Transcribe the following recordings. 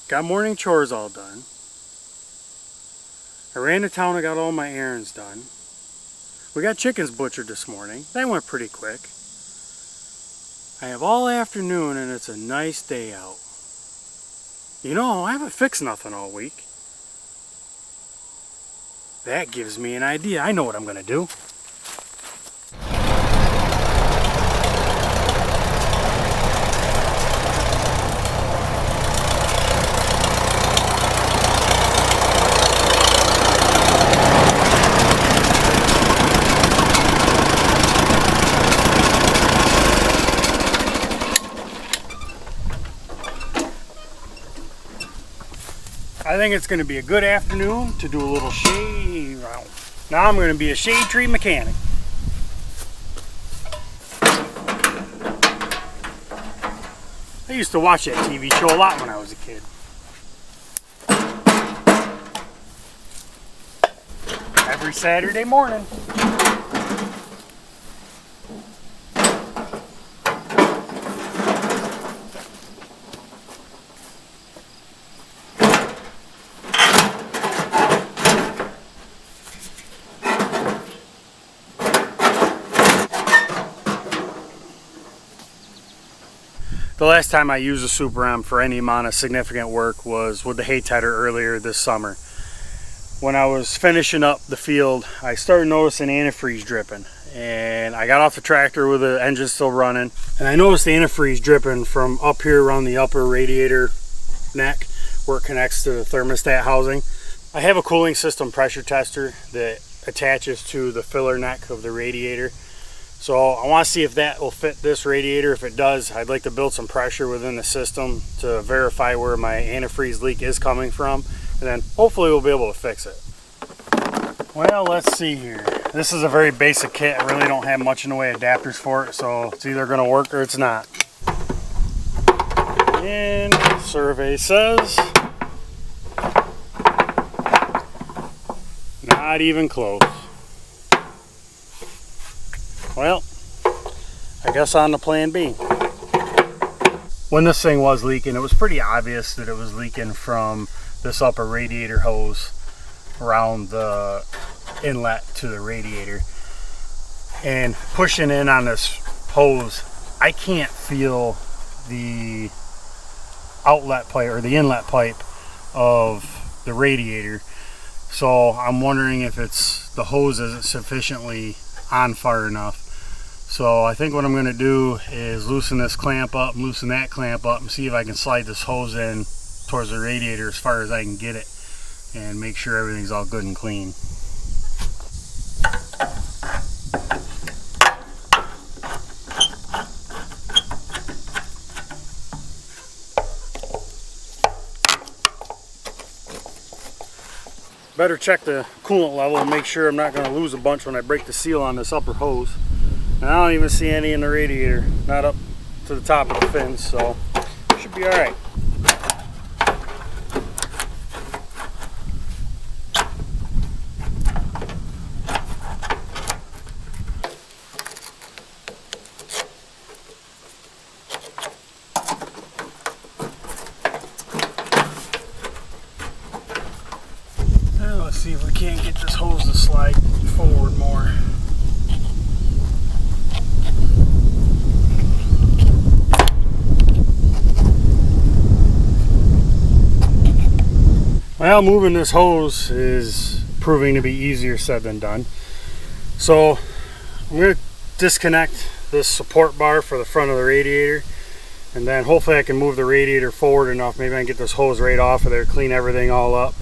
Got morning chores all done. I ran to town and got all my errands done. We got chickens butchered this morning. That went pretty quick. I have all afternoon and it's a nice day out. You know, I haven't fixed nothing all week. That gives me an idea. I know what I'm gonna do. I think it's going to be a good afternoon to do a little shade round. Now I'm going to be a shade tree mechanic. I used to watch that TV show a lot when I was a kid. Every Saturday morning. The last time I used a Super M for any amount of significant work was with the hay tedder earlier this summer. When I was finishing up the field, I started noticing antifreeze dripping, and I got off the tractor with the engine still running, and I noticed the antifreeze dripping from up here around the upper radiator neck where it connects to the thermostat housing. I have a cooling system pressure tester that attaches to the filler neck of the radiator. So I want to see if that will fit this radiator. If it does, I'd like to build some pressure within the system to verify where my antifreeze leak is coming from, and then hopefully we'll be able to fix it. Well, let's see here. This is a very basic kit. I really don't have much in the way of adapters for it, so it's either going to work or it's not. And survey says not even close. Well, I guess on to plan B. When this thing was leaking, it was pretty obvious that it was leaking from this upper radiator hose around the inlet to the radiator. And pushing in on this hose, I can't feel the outlet pipe or the inlet pipe of the radiator. So I'm wondering if it's the hose isn't sufficiently on fire enough. So I think what I'm going to do is loosen this clamp up, loosen that clamp up, and see if I can slide this hose in towards the radiator as far as I can get it, and make sure everything's all good and clean. Better check the coolant level and make sure I'm not going to lose a bunch when I break the seal on this upper hose. And I don't even see any in the radiator, not up to the top of the fins, so should be all right. Now let's see if we can't get this hose to slide forward more. Well, moving this hose is proving to be easier said than done. So I'm going to disconnect this support bar for the front of the radiator, and then hopefully I can move the radiator forward enough. Maybe I can get this hose right off of there, clean everything all up,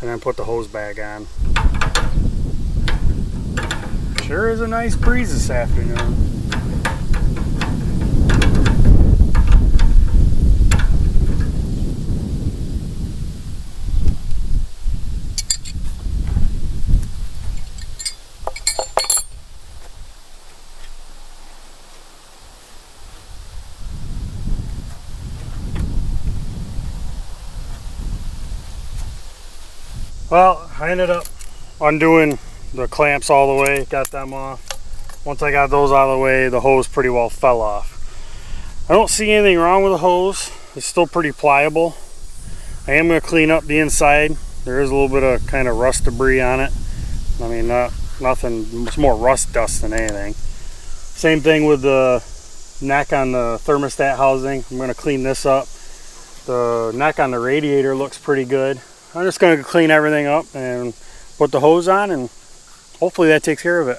and then put the hose back on. Sure is a nice breeze this afternoon. Well, I ended up undoing the clamps all the way, got them off. Once I got those out of the way, the hose pretty well fell off. I don't see anything wrong with the hose. It's still pretty pliable. I am going to clean up the inside. There is a little bit of kind of rust debris on it. I mean, nothing, it's more rust dust than anything. Same thing with the neck on the thermostat housing. I'm going to clean this up. The neck on the radiator looks pretty good. I'm just going to clean everything up and put the hose on, and hopefully that takes care of it.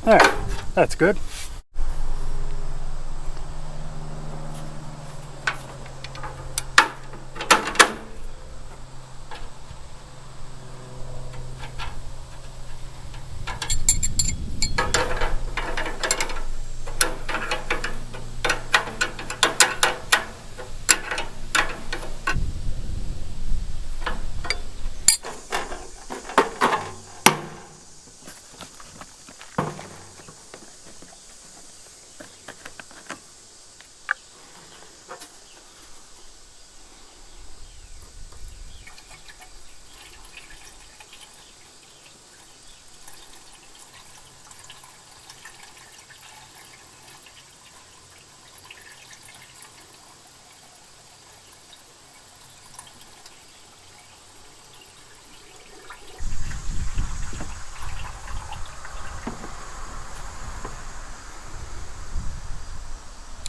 Alright, that's good.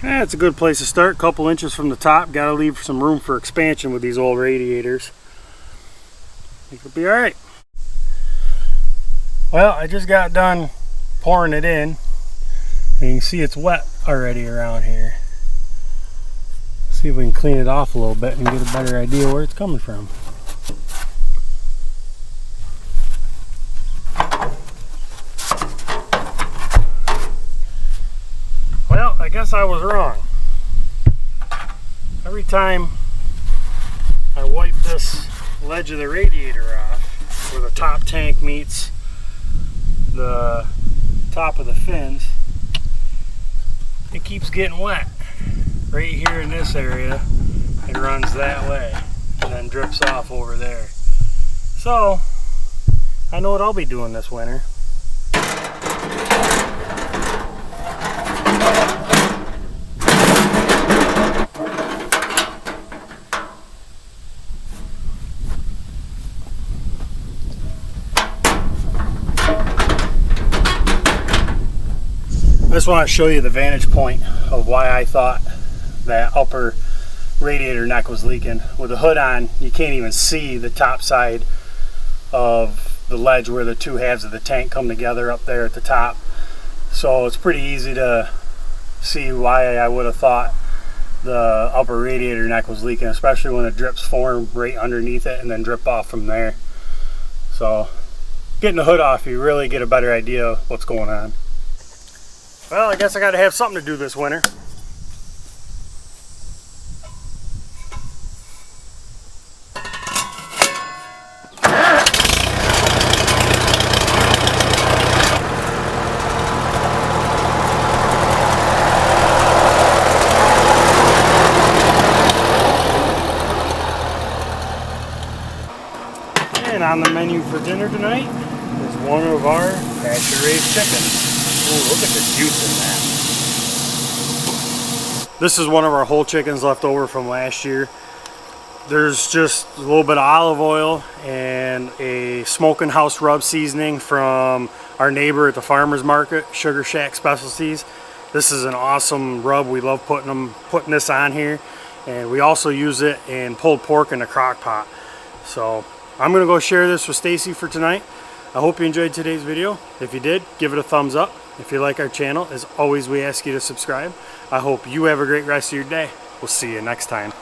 It's a good place to start. Couple inches from the top. Got to leave some room for expansion with these old radiators. I think it'll be all right. Well, I just got done pouring it in, and you can see it's wet already around here. See if we can clean it off a little bit and get a better idea where it's coming from. Well, I guess I was wrong. Every time I wipe this ledge of the radiator off, where the top tank meets the top of the fins, it keeps getting wet. Right here in this area, it runs that way and then drips off over there. So, I know what I'll be doing this winter. I just want to show you the vantage point of why I thought that upper radiator neck was leaking. With the hood on, you can't even see the top side of the ledge where the two halves of the tank come together up there at the top. So it's pretty easy to see why I would have thought the upper radiator neck was leaking, especially when the drips form right underneath it and then drip off from there. So getting the hood off, you really get a better idea of what's going on. Well, I guess I got to have something to do this winter. And on the menu for dinner tonight is one of our pasture-raised chickens. Ooh, look at the juice in that. This is one of our whole chickens left over from last year. There's just a little bit of olive oil and a smoking house rub seasoning from our neighbor at the farmer's market, Sugar Shack Specialties. This is an awesome rub. We love putting this on here, and we also use it in pulled pork in the crock pot. So I'm gonna go share this with Stacy for tonight. I hope you enjoyed today's video. If you did, give it a thumbs up. If you like our channel, as always, we ask you to subscribe. I hope you have a great rest of your day. We'll see you next time.